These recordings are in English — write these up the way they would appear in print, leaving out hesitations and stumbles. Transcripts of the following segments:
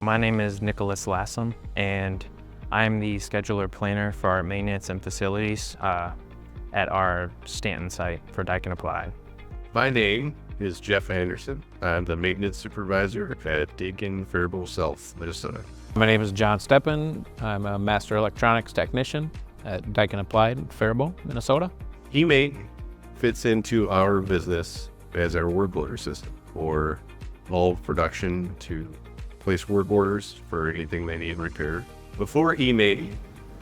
My name is Nicholas Lassam, and I'm the scheduler planner for our maintenance and facilities at our Stanton site for Daikin Applied. My name is Jeff Anderson. I'm the maintenance supervisor at Daikin South, Minnesota. My name is John Steppen. I'm a master electronics technician at Daikin Applied, Faribault, Minnesota. eMaint fits into our business as our work order system for all production to place work orders for anything they need repaired. Before eMaint,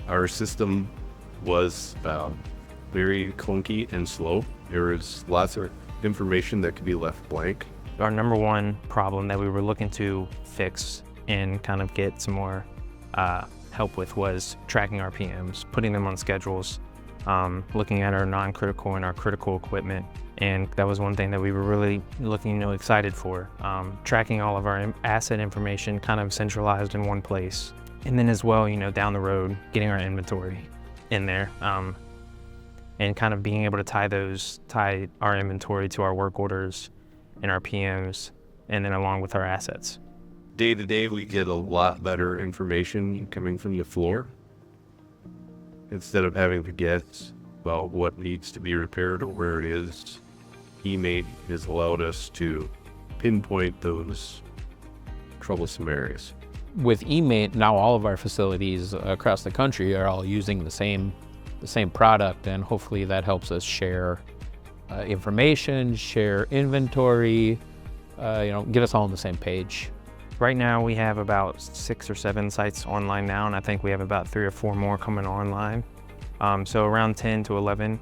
our system was very clunky and slow. There was lots of information that could be left blank. Our number one problem that we were looking to fix and kind of get some more help with was tracking our PMs, putting them on schedules, looking at our non-critical and our critical equipment. And that was one thing that we were really excited for. Tracking all of our asset information kind of centralized in one place. And then as well, down the road, getting our inventory in there. And kind of being able to tie our inventory to our work orders and our PMs, and then along with our assets. Day to day, we get a lot better information coming from the floor. Instead of having to guess about what needs to be repaired or where it is, eMaint has allowed us to pinpoint those troublesome areas. With eMaint, now all of our facilities across the country are all using the same product, and hopefully that helps us share information, share inventory, get us all on the same page. Right now we have about 6 or 7 sites online now, and I think we have about 3 or 4 more coming online. So around 10 to 11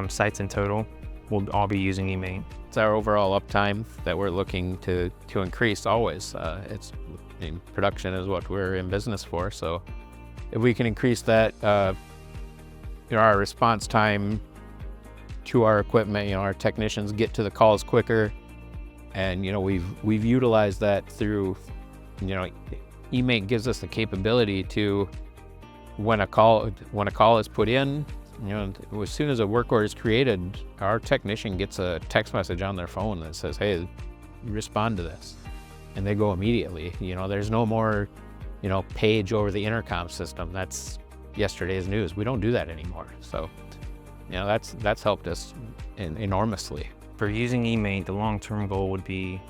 sites in total will all be using eMaint. It's our overall uptime that we're looking to increase always. Production is what we're in business for, so if we can increase that, our response time to our equipment, our technicians get to the calls quicker, and we've utilized that through, eMaint gives us the capability to, when a call is put in, as soon as a work order is created, our technician gets a text message on their phone that says, "Hey, respond to this," and they go immediately. There's no more, page over the intercom system. That's yesterday's news. We don't do that anymore. So, that's helped us enormously. For using eMaint, the long-term goal would be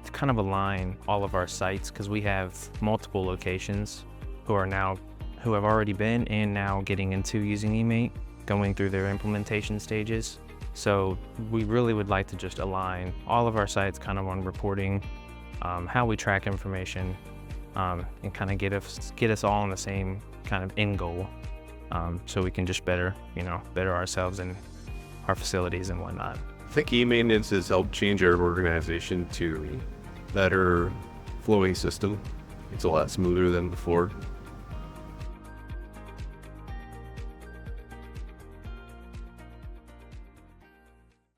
to kind of align all of our sites, because we have multiple locations who have already been and now getting into using eMaint, going through their implementation stages. So we really would like to just align all of our sites kind of on reporting, how we track information, and kind of get us all on the same kind of end goal, so we can just better ourselves and our facilities and whatnot. I think eMaintenance has helped change our organization to better flowing system. It's a lot smoother than before.